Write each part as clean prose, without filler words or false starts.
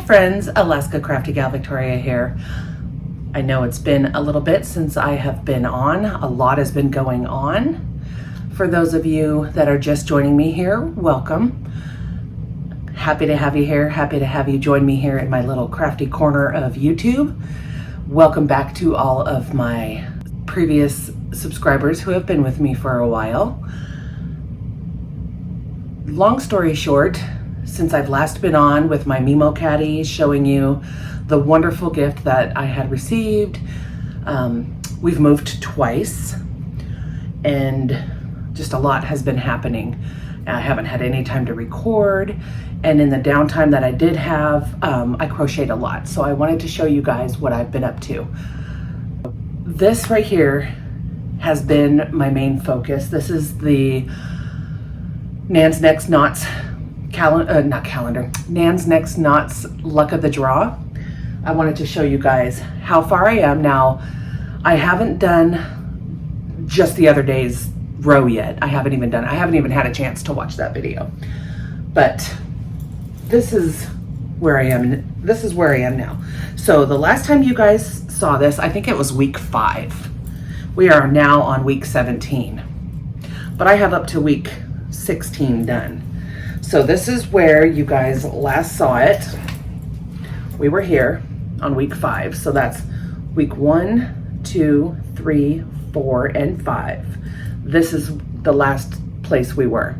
friends, Alaska Crafty Gal Victoria here. I know it's been a little bit since I have been on. A lot has been going on. For those of you that are just joining me here, welcome. Happy to have you here. Happy to have you join me here in my little crafty corner of YouTube. Welcome back to all of my previous subscribers who have been with me for a while. Long story short, since I've last been on with my Mimo Caddy showing you the wonderful gift that I had received, we've moved twice and just a lot has been happening. I haven't had any time to record, and in the downtime that I did have, I crocheted a lot. So I wanted to show you guys what I've been up to. This right here has been my main focus. This is the Nan's Next Knots Nan's Next Knots Luck of the Draw. I wanted to show you guys how far I am now. I haven't done just the other day's row yet. I haven't even had a chance to watch that video. But this is where I am. This is where I am now. So the last time you guys saw this, I think it was week 5. We are now on week 17. But I have up to week 16 done. So this is where you guys last saw it. We were here on week 5. So that's week 1, 2, 3, 4, and 5. This is the last place we were.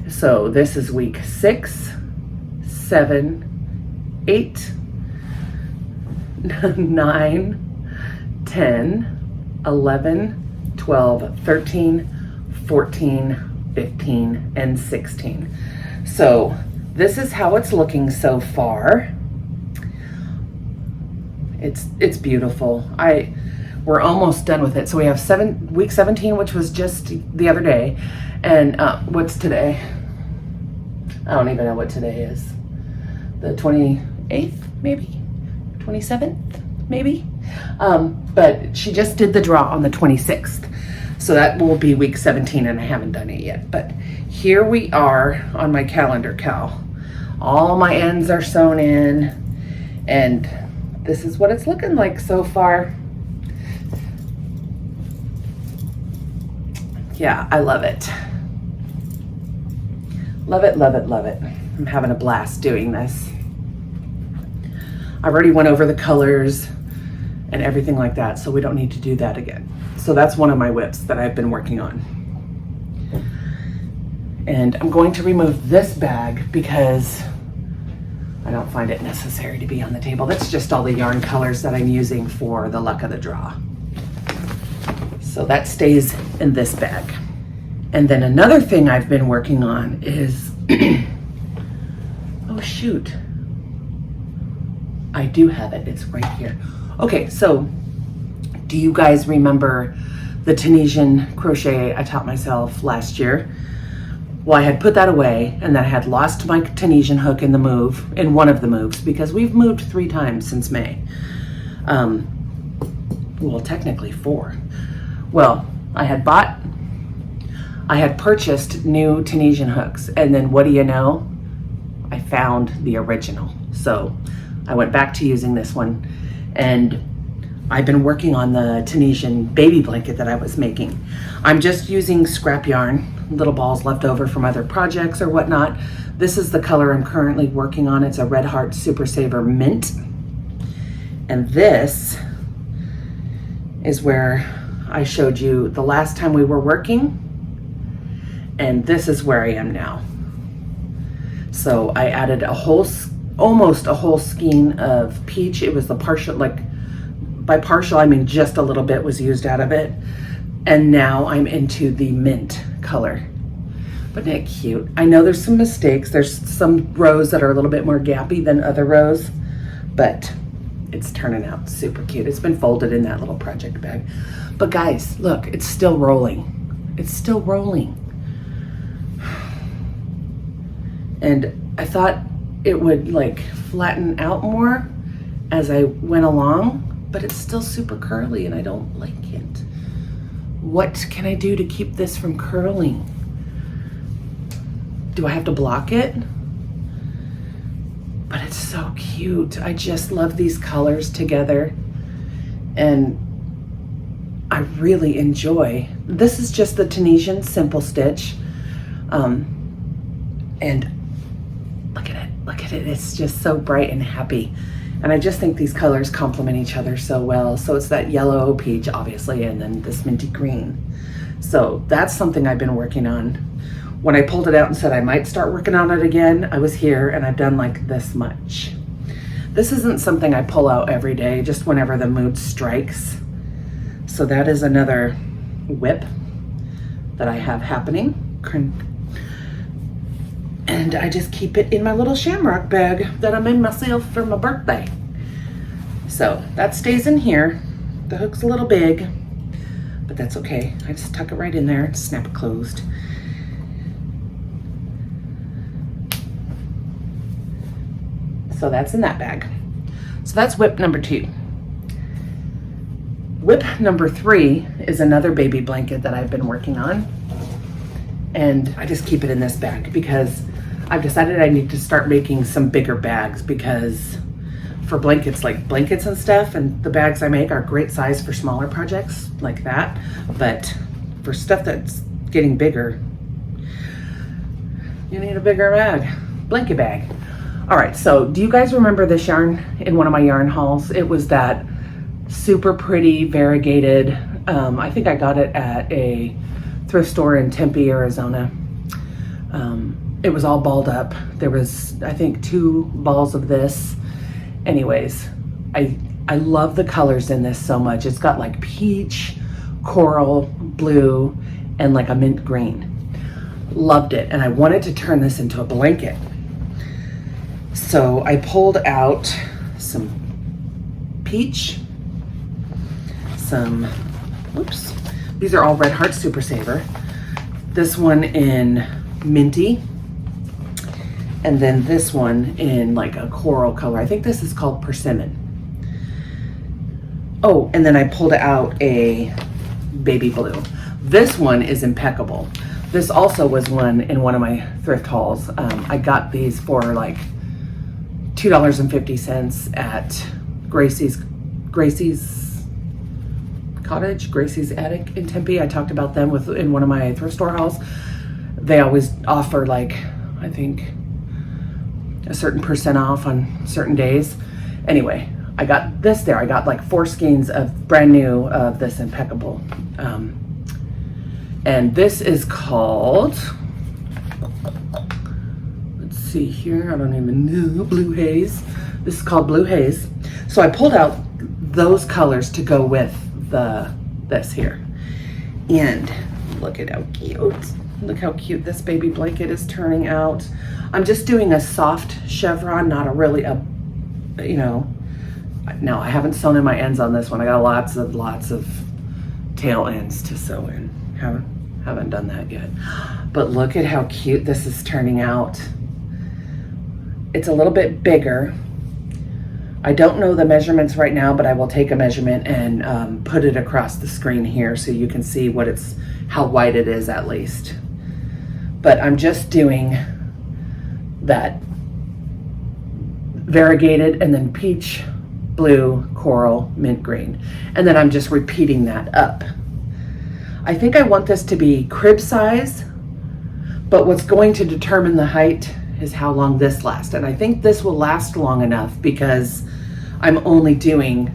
So this is week 6, 7, 8, 9, 10, 11, 12, 13, 14, 15, and 16. So this is how it's looking so far. It's beautiful. We're almost done with it. So we have week 17, which was just the other day. And what's today? I don't even know what today is. The 28th, maybe? 27th, maybe? But she just did the draw on the 26th. So that will be week 17, and I haven't done it yet. But here we are on my calendar, Cal. All my ends are sewn in, and this is what it's looking like so far. Yeah, I love it. Love it, love it, love it. I'm having a blast doing this. I already went over the colors and everything like that, so we don't need to do that again. So that's one of my WIPs that I've been working on. And I'm going to remove this bag because I don't find it necessary to be on the table. That's just all the yarn colors that I'm using for the Luck of the Draw. So that stays in this bag. And then another thing I've been working on is, oh shoot, I do have it, it's right here. Okay, so do you guys remember the Tunisian crochet I taught myself last year? Well, I had put that away, and then I had lost my Tunisian hook in one of the moves, because we've moved 3 times since May. Well, technically 4. Well, I had purchased new Tunisian hooks, and then what do you know? I found the original. So I went back to using this one, and I've been working on the Tunisian baby blanket that I was making. I'm just using scrap yarn, little balls left over from other projects or whatnot. This is the color I'm currently working on. It's a Red Heart Super Saver Mint. And this is where I showed you the last time we were working. And this is where I am now. So I added almost a whole skein of peach. It was the partial, by partial, I mean just a little bit was used out of it. And now I'm into the mint color. But isn't it cute? I know there's some mistakes. There's some rows that are a little bit more gappy than other rows, but it's turning out super cute. It's been folded in that little project bag. But guys, look, it's still rolling. It's still rolling. And I thought it would flatten out more as I went along, but it's still super curly and I don't like it. What can I do to keep this from curling? Do I have to block it? but it's so cute. I just love these colors together, and I really enjoy. This is just the Tunisian simple stitch, and look at it, it's just so bright and happy. And I just think these colors complement each other so well. So it's that yellow peach, obviously, and then this minty green. So that's something I've been working on. When I pulled it out and said I might start working on it again, I was here and I've done like this much. This isn't something I pull out every day, just whenever the mood strikes. So that is another WIP that I have happening. And I just keep it in my little shamrock bag that I made myself for my birthday. So that stays in here. The hook's a little big, but that's okay. I just tuck it right in there and snap it closed. So that's in that bag. So that's WIP number 2. WIP number 3 is another baby blanket that I've been working on. And I just keep it in this bag because I've decided I need to start making some bigger bags, because for blankets, like blankets and stuff, and the bags I make are great size for smaller projects like that. But for stuff that's getting bigger, you need a bigger bag, blanket bag. All right, so do you guys remember this yarn in one of my yarn hauls? It was that super pretty variegated, I think I got it at a thrift store in Tempe, Arizona. It was all balled up. There was, I think, 2 balls of this. Anyways, I love the colors in this so much. It's got like peach, coral, blue, and like a mint green. Loved it, and I wanted to turn this into a blanket. So I pulled out some peach, some, oops, these are all Red Heart Super Saver. This one in minty, and then this one in like a coral color. I think this is called Persimmon. Oh, and then I pulled out a baby blue. This one is impeccable. This also was one in one of my thrift hauls. I got these for like $2.50 at Gracie's Cottage, Gracie's Attic in Tempe. I talked about them in one of my thrift store hauls. They always offer like, I think, a certain % off on certain days. Anyway, I got this there. I got like 4 skeins of brand new of this impeccable. And this is called, let's see here, I don't even know, Blue Haze. This is called Blue Haze. So I pulled out those colors to go with this here. And look at how cute. Look how cute this baby blanket is turning out. I'm just doing a soft chevron, not a really, you know, no, I haven't sewn in my ends on this one. I got lots of tail ends to sew in. Haven't done that yet. But look at how cute this is turning out. It's a little bit bigger. I don't know the measurements right now, but I will take a measurement and put it across the screen here so you can see how wide it is at least. But I'm just doing that variegated and then peach, blue, coral, mint green. And then I'm just repeating that up. I think I want this to be crib size, but what's going to determine the height is how long this lasts. And I think this will last long enough because I'm only doing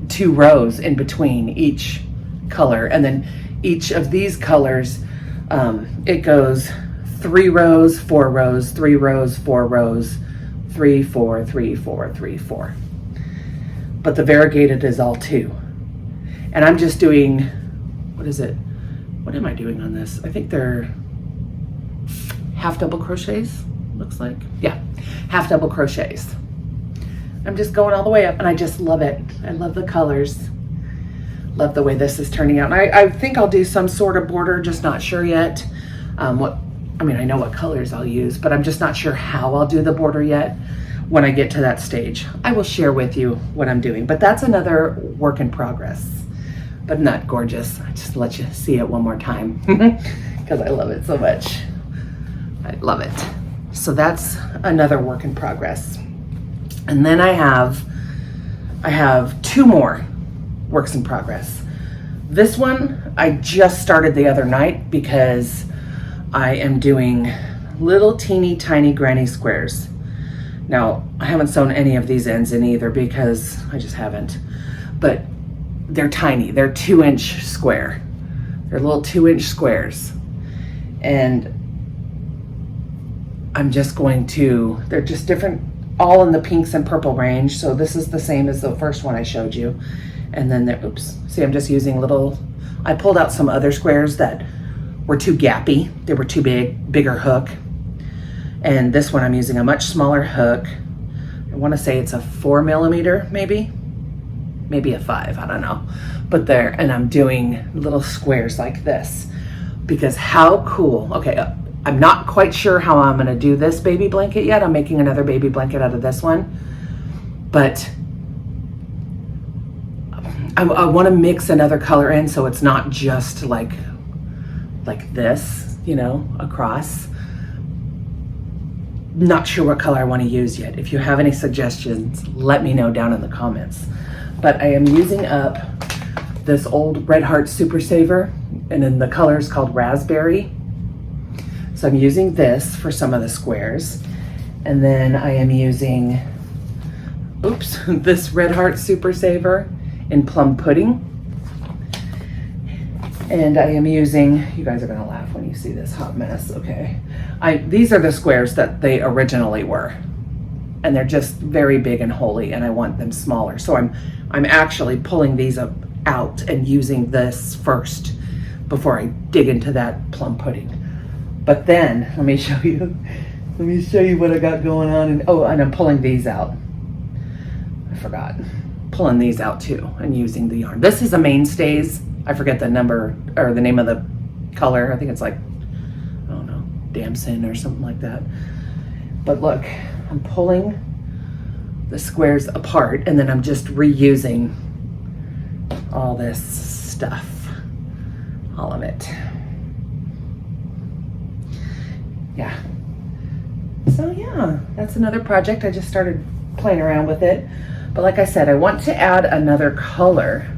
2 rows in between each color. And then each of these colors, it goes 3 rows, 4 rows, 3 rows, 4 rows, 3, 4, 3, 4, 3, 4. But the variegated is all 2. And I'm just doing, what is it? What am I doing on this? I think they're half double crochets, looks like. Yeah, half double crochets. I'm just going all the way up and I just love it. I love the colors. Love the way this is turning out. And I think I'll do some sort of border, just not sure yet. I know what colors I'll use, but I'm just not sure how I'll do the border yet. When I get to that stage, I will share with you what I'm doing. But that's another work in progress, but not gorgeous. I just let you see it one more time because I love it so much. I love it. So that's another work in progress. And then I have two more works in progress. This one I just started the other night because I am doing little teeny tiny granny squares. Now, I haven't sewn any of these ends in either because I just haven't, but they're tiny. They're 2-inch square. They're little 2-inch squares. And I'm just going to, they're just different, all in the pinks and purple range. So this is the same as the first one I showed you. And then there, oops, see, I'm just using little, I pulled out some other squares that were too gappy. They were too bigger hook. And this one I'm using a much smaller hook. I want to say it's a 4mm, maybe a 5, I don't know. But there, and I'm doing little squares like this because how cool. Okay, I'm not quite sure how I'm going to do this baby blanket yet. I'm making another baby blanket out of this one, but I want to mix another color in so it's not just like this, you know, across. Not sure what color I want to use yet. If you have any suggestions, let me know down in the comments. But I am using up this old Red Heart Super Saver, and then the color is called Raspberry. So I'm using this for some of the squares. And then I am using, oops, this Red Heart Super Saver in Plum Pudding. And I am using, you guys are gonna laugh when you see this hot mess, okay. These are the squares that they originally were. And they're just very big and holy, and I want them smaller. So I'm actually pulling these out and using this first before I dig into that plum pudding. But then, let me show you what I got going on. And I'm pulling these out. I forgot. Pulling these out too and using the yarn. This is a Mainstays. I forget the number or the name of the color. I think it's like, I don't know, damson or something like that. But look, I'm pulling the squares apart and then I'm just reusing all this stuff, all of it. Yeah. So yeah, that's another project. I just started playing around with it. But like I said, I want to add another color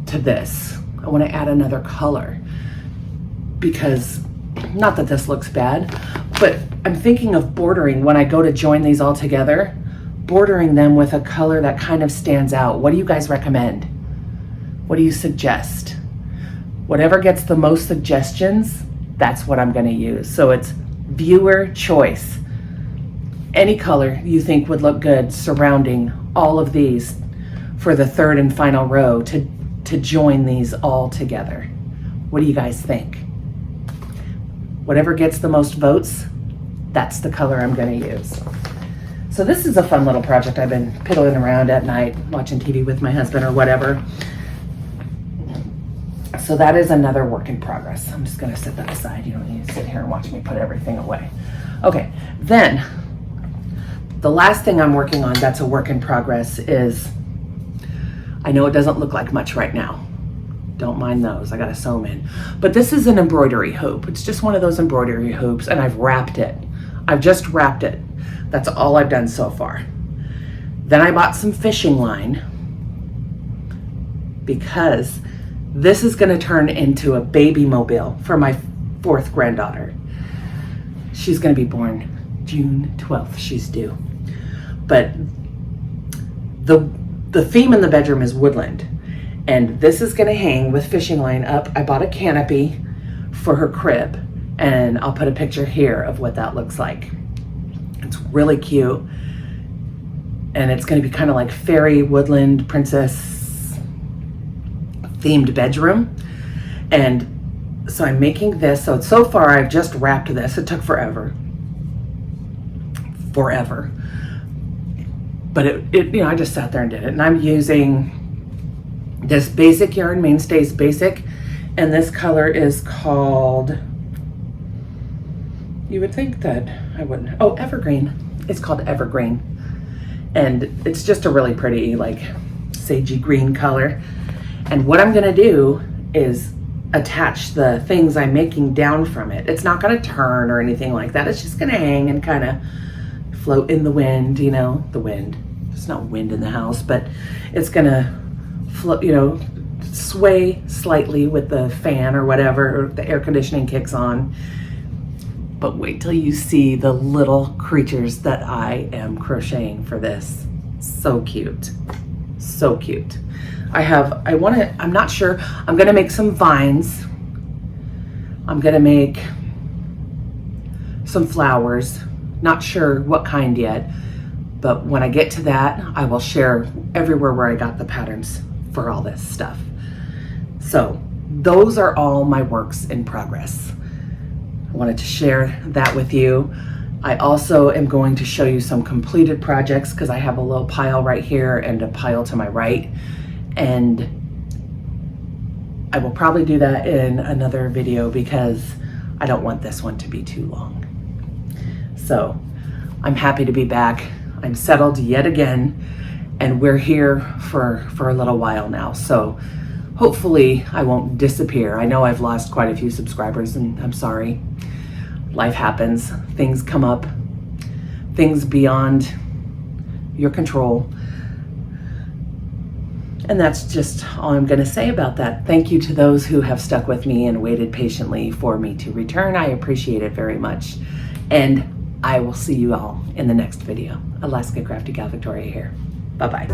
to this. I want to add another color because, not that this looks bad, but I'm thinking of bordering when I go to join these all together, bordering them with a color that kind of stands out. What do you guys recommend? What do you suggest? Whatever gets the most suggestions, that's what I'm going to use. So it's viewer choice. Any color you think would look good surrounding all of these for the third and final row to join these all together. What do you guys think? Whatever gets the most votes, that's the color I'm going to use. So this is a fun little project. I've been piddling around at night watching TV with my husband or whatever. So that is another work in progress. I'm just going to set that aside. You don't need to sit here and watch me put everything away. Okay, then the last thing I'm working on that's a work in progress is, I know it doesn't look like much right now. Don't mind those, I gotta sew them in. But this is an embroidery hoop. It's just one of those embroidery hoops and I've wrapped it. I've just wrapped it. That's all I've done so far. Then I bought some fishing line because this is gonna turn into a baby mobile for my 4th granddaughter. She's gonna be born June 12th, she's due. But the theme in the bedroom is woodland. And this is gonna hang with fishing line up. I bought a canopy for her crib and I'll put a picture here of what that looks like. It's really cute. And it's gonna be kind of like fairy, woodland, princess themed bedroom. And so I'm making this. So far I've just wrapped this. It took forever. But it I just sat there and did it. And I'm using this basic yarn, Mainstays Basic, and this color is called, you would think that I wouldn't, Evergreen. It's called Evergreen. And it's just a really pretty, like, sagey green color. And what I'm gonna do is attach the things I'm making down from it. It's not going to turn or anything like that. It's just going to hang and kind of float in the wind, you know, the wind. There's no wind in the house, but it's going to float, you know, sway slightly with the fan or whatever, or the air conditioning kicks on. But wait till you see the little creatures that I am crocheting for this. So cute. So cute. I'm not sure. I'm gonna make some vines. I'm gonna make some flowers. Not sure what kind yet, but when I get to that, I will share everywhere where I got the patterns for all this stuff. So those are all my works in progress. I wanted to share that with you. I also am going to show you some completed projects because I have a little pile right here and a pile to my right. And I will probably do that in another video because I don't want this one to be too long. So I'm happy to be back. I'm settled yet again, and we're here for a little while now. So hopefully I won't disappear. I know I've lost quite a few subscribers, and I'm sorry. Life happens, things come up, things beyond your control. And that's just all I'm gonna say about that. Thank you to those who have stuck with me and waited patiently for me to return. I appreciate it very much. And I will see you all in the next video. Alaska Crafty Gal Victoria here. Bye-bye.